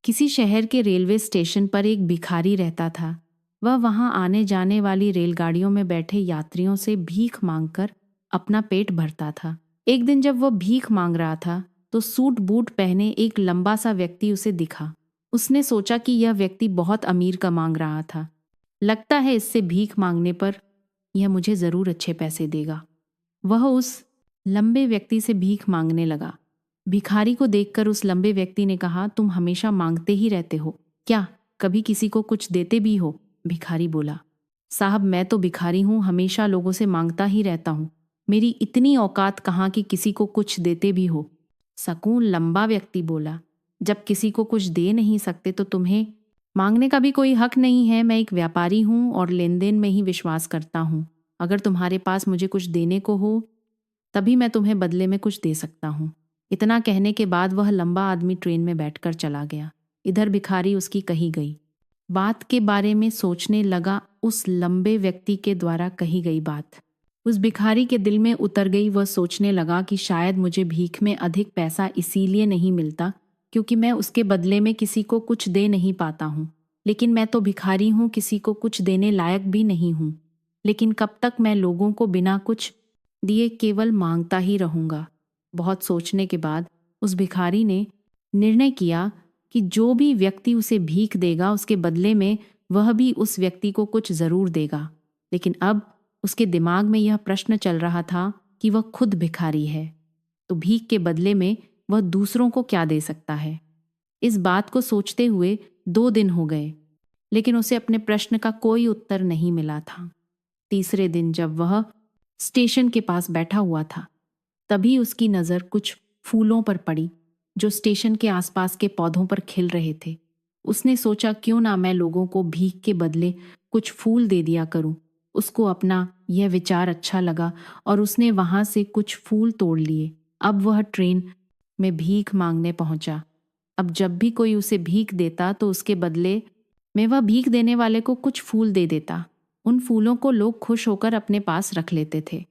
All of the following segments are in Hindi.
किसी शहर के रेलवे स्टेशन पर एक भिखारी रहता था। वह वहां आने जाने वाली रेलगाड़ियों में बैठे यात्रियों से भीख मांगकर अपना पेट भरता था। एक दिन जब वह भीख मांग रहा था तो सूट बूट पहने एक लंबा सा व्यक्ति उसे दिखा। उसने सोचा कि यह व्यक्ति बहुत अमीर का मांग रहा था। लगता है इससे भीख मांगने पर यह मुझे जरूर अच्छे पैसे देगा। वह उस लंबे व्यक्ति से भीख मांगने लगा। भिखारी को देखकर उस लंबे व्यक्ति ने कहा, तुम हमेशा मांगते ही रहते हो, क्या कभी किसी को कुछ देते भी हो? भिखारी बोला, साहब मैं तो भिखारी हूं, हमेशा लोगों से मांगता ही रहता हूं। मेरी इतनी औकात कहाँ कि किसी को कुछ देते भी हो। सकून लंबा व्यक्ति बोला, जब किसी को कुछ दे नहीं सकते तो तुम्हें मांगने का भी कोई हक नहीं है। मैं एक व्यापारी हूं और लेन देन में ही विश्वास करता हूं। अगर तुम्हारे पास मुझे कुछ देने को हो तभी मैं तुम्हें बदले में कुछ दे सकता हूं। इतना कहने के बाद वह लंबा आदमी ट्रेन में बैठकर चला गया। इधर भिखारी उसकी कही गई बात के बारे में सोचने लगा। उस लंबे व्यक्ति के द्वारा कही गई बात उस भिखारी के दिल में उतर गई। वह सोचने लगा कि शायद मुझे भीख में अधिक पैसा इसीलिए नहीं मिलता क्योंकि मैं उसके बदले में किसी को कुछ दे नहीं पाता हूं। लेकिन मैं तो भिखारी हूं, किसी को कुछ देने लायक भी नहीं हूं। लेकिन कब तक मैं लोगों को बिना कुछ दिए केवल मांगता ही रहूंगा। बहुत सोचने के बाद उस भिखारी ने निर्णय किया कि जो भी व्यक्ति उसे भीख देगा उसके बदले में वह भी उस व्यक्ति को कुछ जरूर देगा। लेकिन अब उसके दिमाग में यह प्रश्न चल रहा था कि वह खुद भिखारी है तो भीख के बदले में वह दूसरों को क्या दे सकता है। इस बात को सोचते हुए 2 दिन हो गए, लेकिन उसे अपने प्रश्न का कोई उत्तर नहीं मिला था। तीसरे दिन जब वह स्टेशन के पास बैठा हुआ था तभी उसकी नज़र कुछ फूलों पर पड़ी जो स्टेशन के आसपास के पौधों पर खिल रहे थे। उसने सोचा, क्यों ना मैं लोगों को भीख के बदले कुछ फूल दे दिया करूं। उसको अपना यह विचार अच्छा लगा और उसने वहां से कुछ फूल तोड़ लिए। अब वह ट्रेन में भीख मांगने पहुंचा। अब जब भी कोई उसे भीख देता तो उसके बदले में वह भीख देने वाले को कुछ फूल दे देता। उन फूलों को लोग खुश होकर अपने पास रख लेते थे।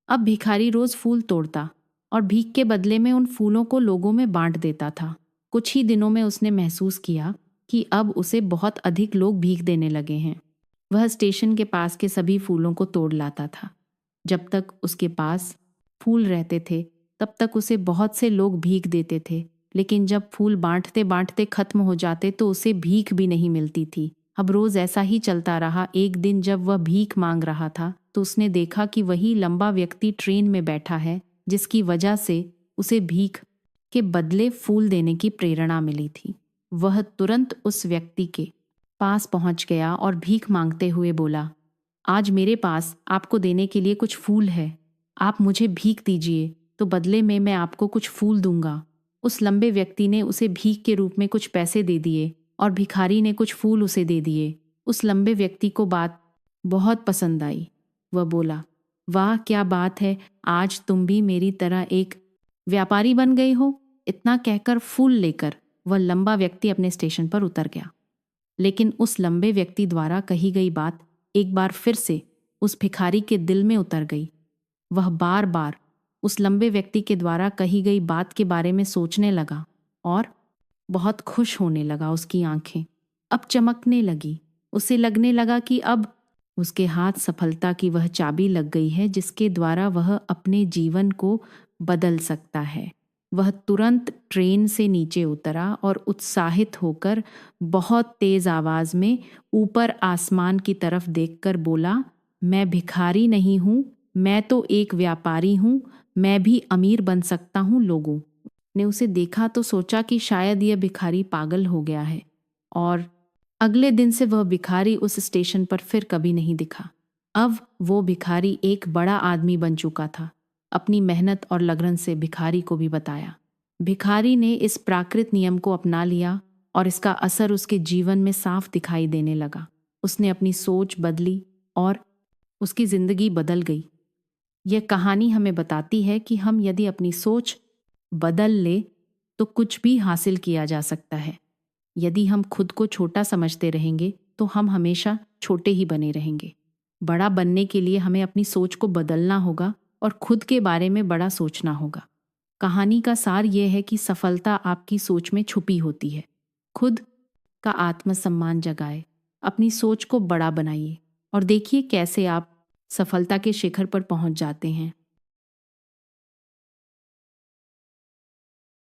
अब भिखारी रोज फूल तोड़ता और भीख के बदले में उन फूलों को लोगों में बांट देता था। कुछ ही दिनों में उसने महसूस किया कि अब उसे बहुत अधिक लोग भीख देने लगे हैं। वह स्टेशन के पास के सभी फूलों को तोड़ लाता था। जब तक उसके पास फूल रहते थे तब तक उसे बहुत से लोग भीख देते थे, लेकिन जब फूल बांटते बांटते खत्म हो जाते तो उसे भीख भी नहीं मिलती थी। अब रोज ऐसा ही चलता रहा। एक दिन जब वह भीख मांग रहा था तो उसने देखा कि वही लंबा व्यक्ति ट्रेन में बैठा है जिसकी वजह से उसे भीख के बदले फूल देने की प्रेरणा मिली थी। वह तुरंत उस व्यक्ति के पास पहुंच गया और भीख मांगते हुए बोला, आज मेरे पास आपको देने के लिए कुछ फूल है। आप मुझे भीख दीजिए तो बदले में मैं आपको कुछ फूल दूंगा। उस लंबे व्यक्ति ने उसे भीख के रूप में कुछ पैसे दे दिए और भिखारी ने कुछ फूल उसे दे दिए। उस लंबे व्यक्ति को बात बहुत पसंद आई। वह बोला, वाह क्या बात है, आज तुम भी मेरी तरह एक व्यापारी बन गई हो। इतना कहकर फूल लेकर वह लंबा व्यक्ति अपने स्टेशन पर उतर गया। लेकिन उस लंबे व्यक्ति द्वारा कही गई बात एक बार फिर से उस भिखारी के दिल में उतर गई। वह बार बार उस लंबे व्यक्ति के द्वारा कही गई बात के बारे में सोचने लगा और बहुत खुश होने लगा। उसकी आंखें अब चमकने लगी। उसे लगने लगा कि अब उसके हाथ सफलता की वह चाबी लग गई है जिसके द्वारा वह अपने जीवन को बदल सकता है। वह तुरंत ट्रेन से नीचे उतरा और उत्साहित होकर बहुत तेज आवाज में ऊपर आसमान की तरफ देखकर बोला, मैं भिखारी नहीं हूं, मैं तो एक व्यापारी हूं, मैं भी अमीर बन सकता हूं। लोगों ने उसे देखा तो सोचा कि शायद यह भिखारी पागल हो गया है और अगले दिन से वह भिखारी उस स्टेशन पर फिर कभी नहीं दिखा। अब वो भिखारी एक बड़ा आदमी बन चुका था। अपनी मेहनत और लगन से भिखारी को भी बताया। भिखारी ने इस प्राकृत नियम को अपना लिया और इसका असर उसके जीवन में साफ दिखाई देने लगा। उसने अपनी सोच बदली और उसकी जिंदगी बदल गई। यह कहानी हमें बताती है कि हम यदि अपनी सोच बदल ले तो कुछ भी हासिल किया जा सकता है। यदि हम खुद को छोटा समझते रहेंगे तो हम हमेशा छोटे ही बने रहेंगे। बड़ा बनने के लिए हमें अपनी सोच को बदलना होगा और खुद के बारे में बड़ा सोचना होगा। कहानी का सार यह है कि सफलता आपकी सोच में छुपी होती है। खुद का आत्मसम्मान जगाए, अपनी सोच को बड़ा बनाइए और देखिए कैसे आप सफलता के शिखर पर पहुंच जाते हैं।